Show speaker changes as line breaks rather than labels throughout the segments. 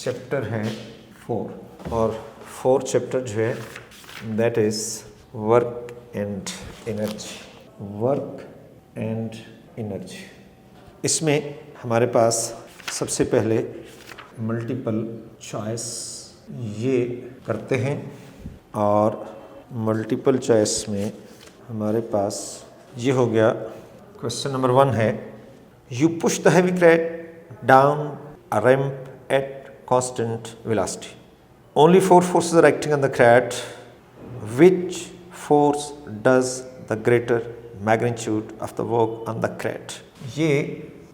Chapter है 4 और 4 chapter जो है that is work and energy. Work and energy, इसमें हमारे पास सबसे पहले मल्टीपल चॉइस ये करते हैं और मल्टीपल चॉइस में हमारे पास ये हो गया। क्वेश्चन नंबर 1 है you push the heavy crate down a ramp at constant velocity. Only 4 forces are acting on the crate. Which force does the greater magnitude of the work on the crate? ये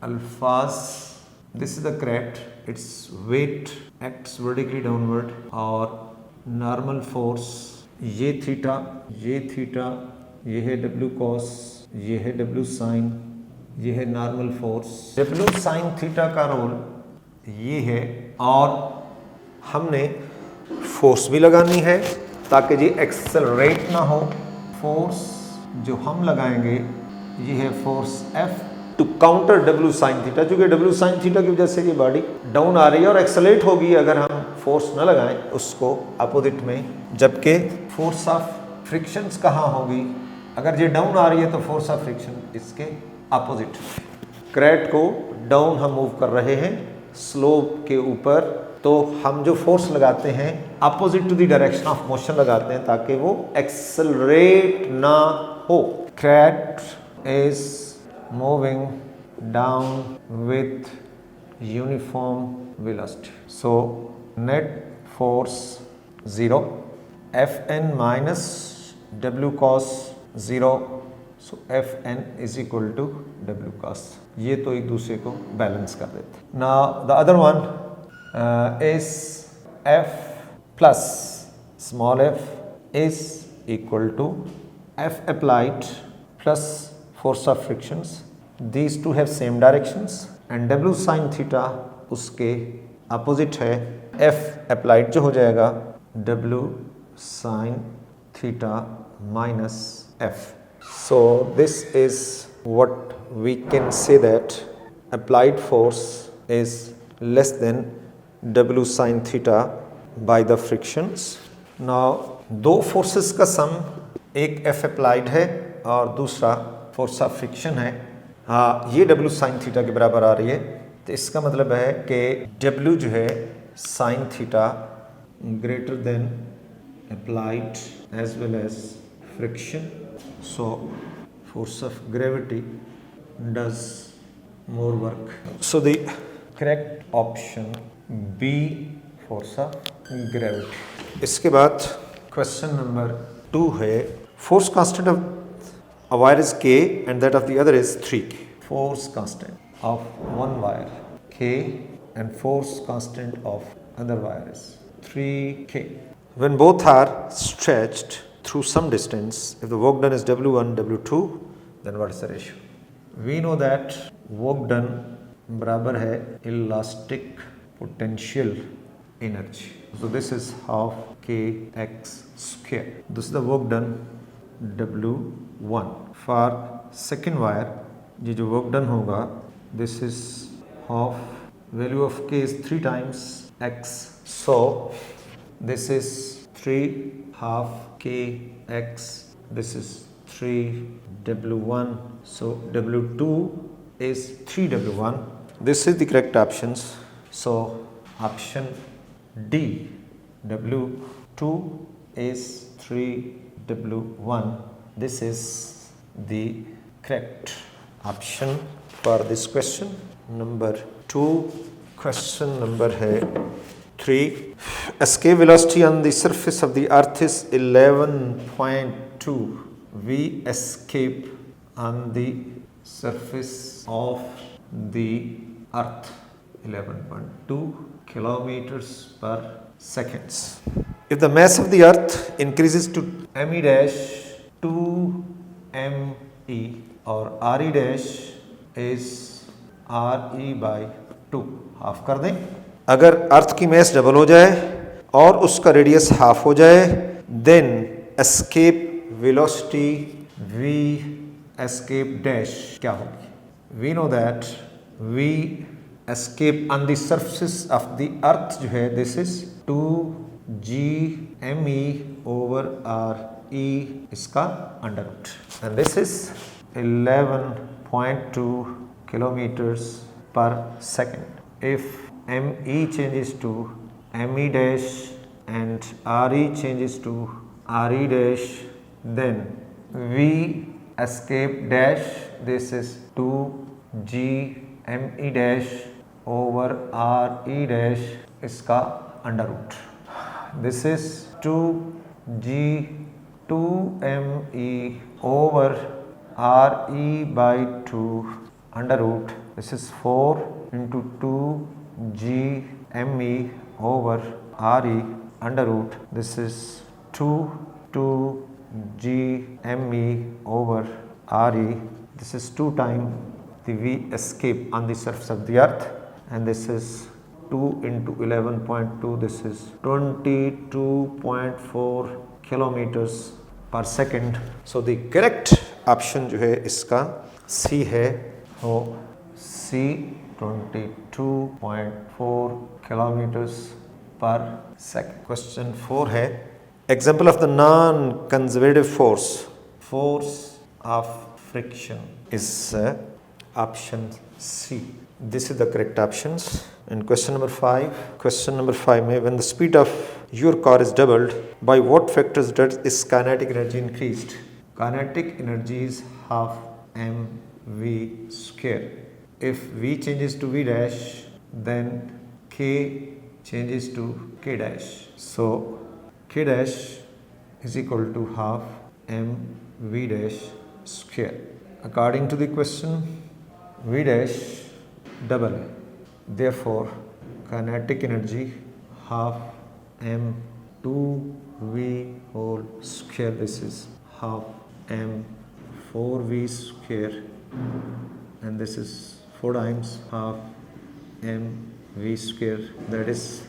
अल्फाज, this is the crate, its weight acts vertically downward और normal force ये theta, ये है W cos, ये है W sin, ये है normal force. W sin theta का रोल ये है और हमने फोर्स भी लगानी है ताकि जी एक्सेलरेट ना हो। फोर्स जो हम लगाएंगे ये है force F to counter W sin theta, क्योंकि W sin थीटा की वजह से ये बॉडी डाउन आ रही है और एक्सेलरेट होगी अगर हम फोर्स न लगाएं उसको अपोजिट में। जबकि फोर्स ऑफ फ्रिक्शंस कहाँ होगी? अगर ये डाउन आ रही है तो फोर्स ऑफ फ्रिक्शन इसके अपोजिट। क्रेट को डाउन हम मूव कर रहे हैं स्लोप के ऊपर, तो हम जो फोर्स लगाते हैं opposite to the direction of motion लगाते हैं ताकि वो एक्सेलरेट ना हो। Crate is moving down with uniform velocity, so net force 0, Fn minus W cos 0, so Fn is equal to W cos। ये तो एक दूसरे को बैलेंस कर देते। Now the other one is F plus small f is equal to F applied plus force of frictions. These two have same directions and W sin थीटा उसके opposite है। F applied जो हो जाएगा W sin थीटा minus F। So this is what we can say that applied force is less than W sin theta by the frictions. Now दो forces का sum, एक F applied है और दूसरा force of friction है। हाँ, ये W sin theta के बराबर आ रही है, तो इसका मतलब है कि W जो है sin theta greater than applied as well as friction. So force of gravity does more work. So the correct option B, force of gravity. इसके बाद क्वेश्चन नंबर 2 है force constant of a wire is K and that of the other is 3K. Force constant of one wire K and force constant of other wire is 3K. When both are stretched through some distance, if the work done is W1, W2, then what is the ratio? We know that work done बराबर है elastic potential energy. So this is half kx square. This is the work done W1. For second wire, ये जो work done होगा, this is half, value of k is 3 times x. So this is 3 half kx, this is 3 W1, so W2 is 3 W1. This is the correct options. So option D, W2 is 3 W1. This is the correct option for this question number 2. Question number है 3. Escape velocity on the surface of the earth is 11.2. We escape on the surface of the earth 11.2 kilometers per seconds. If the mass of the earth increases to me dash 2 me or re dash is re by 2, half कर दें। अगर अर्थ की mess double हो जाए और उसका radius half हो जाए, then escape velocity V escape dash क्या होगी? We know that V escape on the surface of the earth जो है this is 2gme over re इसका under root and this is 11.2 kilometers per second. If me changes to me dash and re changes to re dash, then v escape dash this is 2gme dash over re dash इसका under root. This is 2me over re by 2 under root. This is 4 into 2gme over re under root. This is 2gme over re. This is 2 times the v escape on the surface of the earth, and this is 2 into 11.2. This is 22.4 kilometers per second. So the correct option जो है इसका C है, वो C 22.4 kilometers per second. Question 4 है, example of the non-conservative force of friction is option C. This is the correct options. And question number 5 में, when the speed of your car is doubled, by what factors does its kinetic energy increased? Kinetic energy is half mv square. If v changes to v dash, then k changes to k dash. So k dash is equal to half mv dash square. According to the question, v dash double है, therefore kinetic energy half m2v whole square. This is half m4v square, and this is 4 times half mv square, that is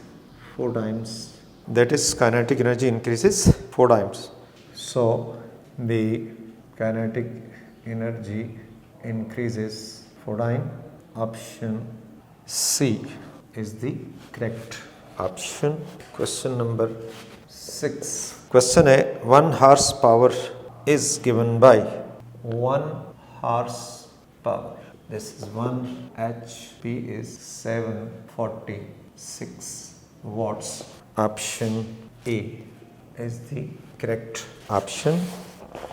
4 times, that is kinetic energy increases 4 times. So the kinetic energy increases 4 times. Option C is the correct option. Question number 6. Question है, 1 horsepower is given by 1 horsepower. This is 1 HP is 746 watts. Option A is the correct option.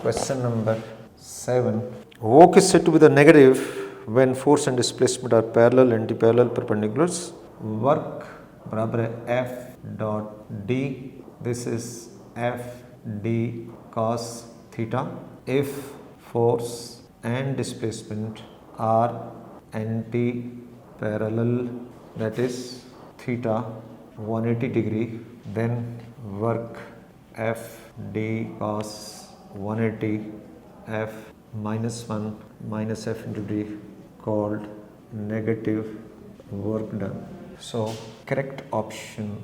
Question number 7. Work is said to be the negative when force and displacement are parallel, anti-parallel, perpendiculars. Work बराबर है F dot D. This is F D cos theta. If force and displacement are anti-parallel, that is theta 180 degree, then work F D cos 180 F minus 1 minus F into D called negative work done. So correct option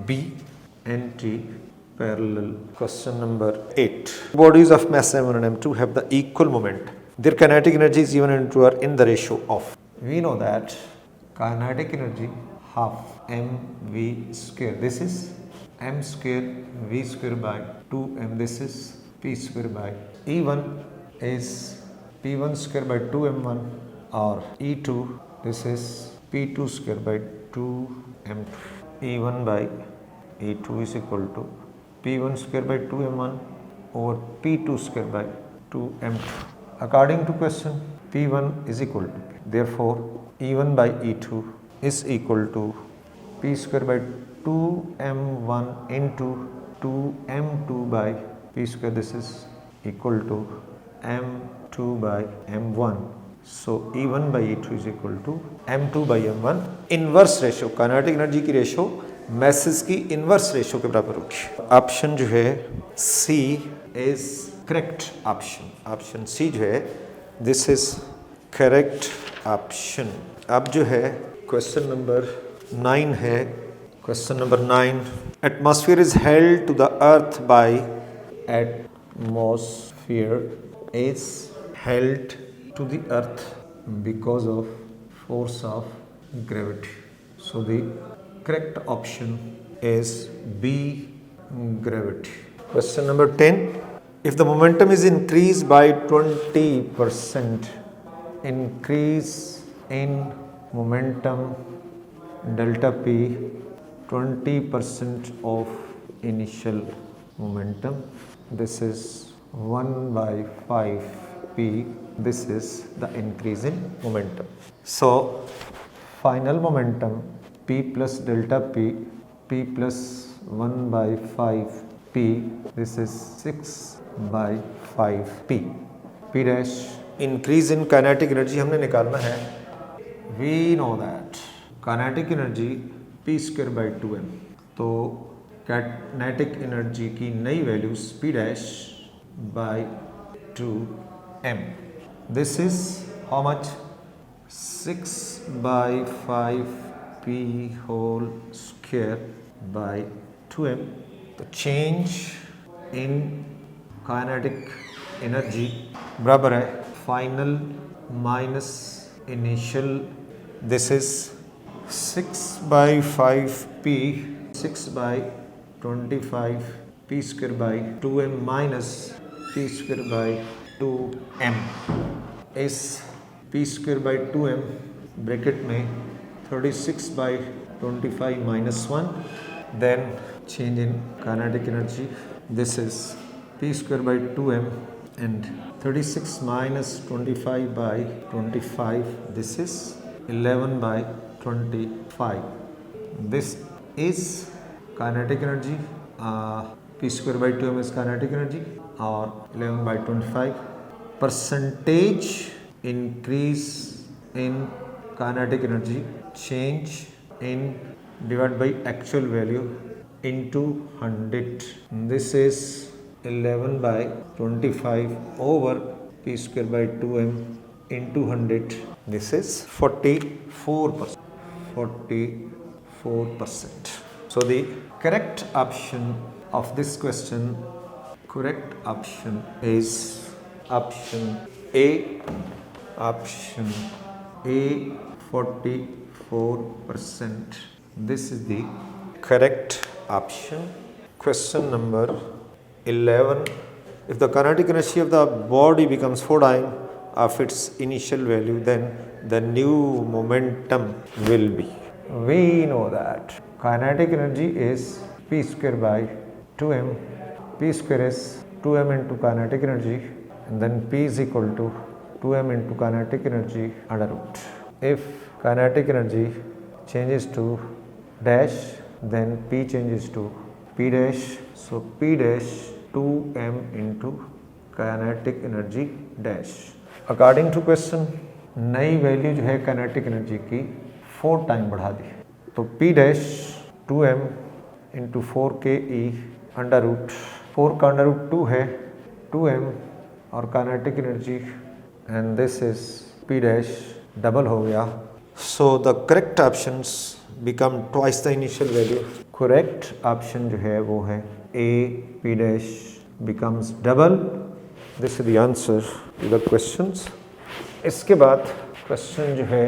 B, anti-parallel. Question number 8. Bodies of mass m1 and m2 have the equal moment. Their kinetic energy is given into are in the ratio of. We know that kinetic energy half mv square. This is m square v square by 2m. This is p square by E1 is p1 square by 2m1, or E2 this is p2 square by 2m2. E1 by E2 is equal to p1 square by 2m1 over p2 square by 2m2. According to question, p1 is equal to p. Therefore E1 by E2 is equal to p square by 2m1 into 2m2 by p square. This is equal to m2 by m1. So E1 by E2 is equal to m2 by m1. Inverse ratio, kinetic energy की ratio masses की inverse ratio के बराबर होगी. Option जो है C is correct option. Option C जो है this is correct option. अब जो है क्वेश्चन नंबर 9 है. Question number 9. Atmosphere is held to the earth by. Atmosphere is held to the earth because of force of gravity. So the correct option is B, gravity. Question number 10. If the momentum is increased by 20%, increase in momentum delta P, 20% of initial momentum. This is 1 by 5 P. This is the increase in momentum. So final momentum P plus delta P, P plus 1 by 5 P, this is 6 by 5 P. P dash increase in kinetic energy हमने निकालना है. We know that kinetic energy P square by 2m. तो kinetic energy की नई values P dash by 2m. This is how much? 6 by 5 P whole square by 2m. तो change in kinetic energy बराबर है final minus initial. This is 6 by 5 P, 6 by 25 P square by 2m minus P square by 2m is P square by 2m bracket में 36 by 25 minus 1. Then change in kinetic energy. This is P square by 2m and 36 minus 25 by 25. This is 11 by 25. This is kinetic energy. P square by 2m is kinetic energy or 11 by 25. Percentage increase in kinetic energy, change in divided by actual value into 100. This is 11 by 25 over P square by 2m into 100. This is 44%. 44%. So the correct option of this question, correct option is option A. Option A, 44%. This is the correct option. Question number 11. If the kinetic energy of the body becomes 4 times of its initial value, then the new momentum will be. We know that kinetic energy is P square by 2m. P square is 2m into kinetic energy, and then P is equal to 2m into kinetic energy under root. If kinetic energy changes to dash, then P changes to P dash. So P dash 2m into kinetic energy dash. According to question, नई value जो है kinetic energy की 4 time बढ़ा दी, तो P dash 2m into 4ke under root 4 का under root 2 है 2m और kinetic energy and this is P dash double हो गया. So the correct options become twice the initial value. Correct option जो है वो है A, P dash becomes double. This is the answer to the questions. इसके बाद question जो है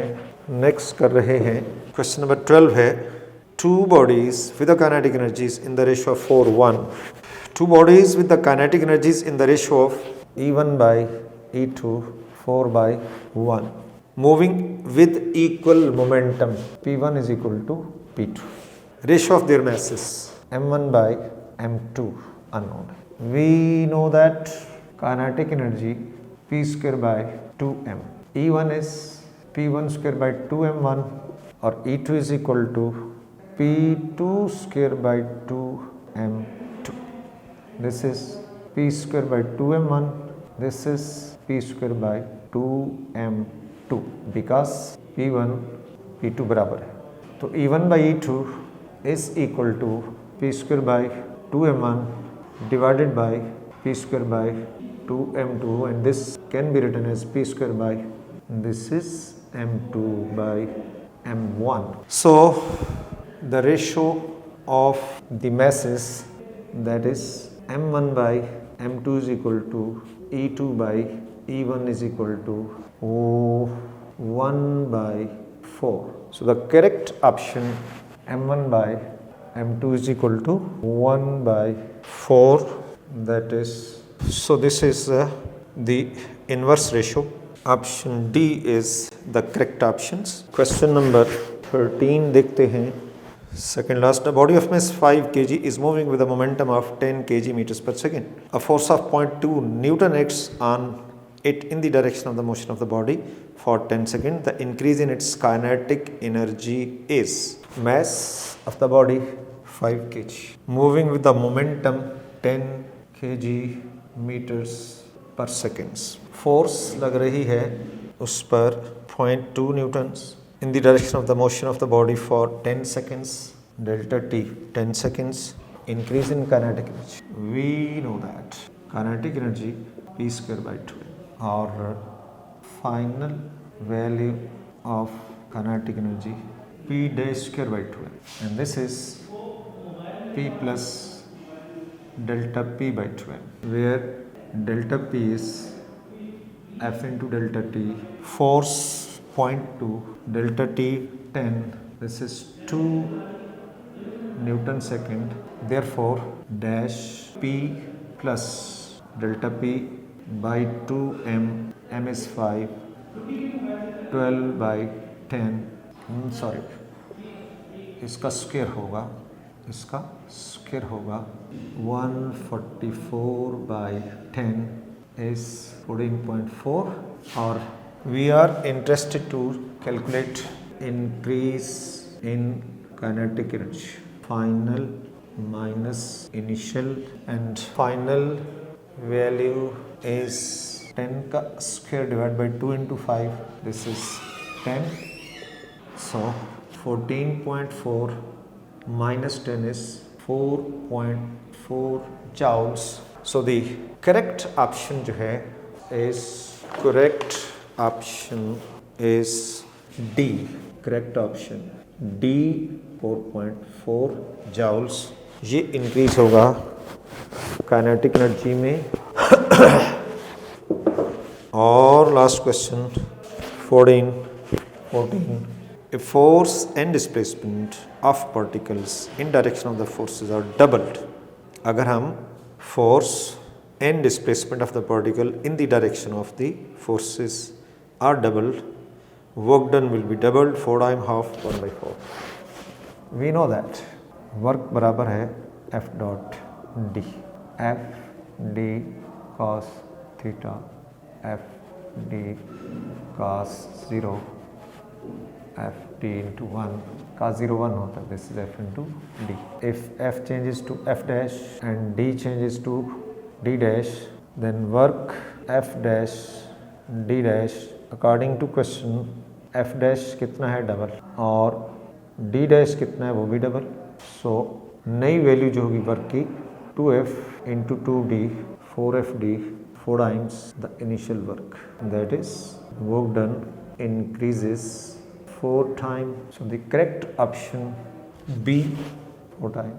नेक्स्ट कर रहे हैं. क्वेश्चन नंबर 12 है two bodies with the kinetic energies in the ratio of 4:1. Two bodies with the kinetic energies in the ratio of E1 by E2, 4 by 1. Moving with equal momentum. P1 is equal to P2. Ratio of their masses. M1 by M2 unknown. We know that kinetic energy P square by 2m. E1 is P1 square by 2m1 or E2 is equal to P2 square by 2m2. This is P square by 2m1. This is P square by 2m2 because P1 P2 बराबर है. तो E1 by E2 is equal to P square by 2m1 divided by P square by 2m2 and this can be written as P square by this is m2 by m1. So the ratio of the masses, that is m1 by m2 is equal to E2 by E1 is equal to 1 by 4. So the correct option m1 by m2 is equal to 1 by 4, that is, so this is the inverse ratio. Option D is the correct options. Question number 13 देखते हैं. Second last, a body of mass 5 kg is moving with a momentum of 10 kg meters per second. A force of 0.2 Newton acts on it in the direction of the motion of the body for 10 seconds. The increase in its kinetic energy is mass of the body 5 kg. Moving with the momentum 10 kg meters per seconds. Force लग रही है उस पर 0.2 Newton's in the direction of the motion of the body for 10 seconds, delta t 10 seconds, increase in kinetic energy. We know that kinetic energy p square by 2, or final value of kinetic energy p dash square by 2, and this is p plus delta p by 12, where delta p is f into delta t, force 0.2, delta t 10, this is 2 Newton second, therefore dash p plus delta p by 2 m, m is 5, 12 by 10, sorry, इसका square होगा 144 by 10 is 14.4, or we are interested to calculate increase in kinetic energy, final minus initial, and final value is 10 का square divided by 2 into 5, this is 10, so 14.4 minus 10 is 4.4 joules. So the correct option जो है is correct option is D. Correct option D, 4.4 joules. ये increase होगा kinetic energy में. और last question 14. A force and displacement of particles in direction of the forces are doubled. अगर हम force and displacement of the particle in the direction of the forces are doubled, work done will be doubled, 4 times half 1 by 4. We know that work बराबर है F dot D, F D cos theta, F D cos 0, F D into 1, cos 0 1 होता है, this is F into D. If F changes to F dash and D changes to D dash, then work F dash D dash according to question F dash कितना है double और D dash कितना है वो भी double. सो नई value जो होगी वर्क की 2F into 2D, 4FD, 4 times the initial work, that is work done increases 4 times. So the correct option B, 4 times.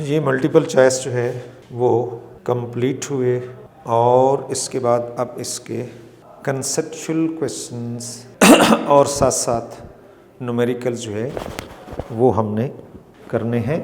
ये मल्टीपल चॉइस जो है वो कंप्लीट हुए और इसके बाद अब इसके कंसेप्चुअल क्वेश्चंस और साथ साथ न्यूमेरिकल जो है वो हमने करने हैं.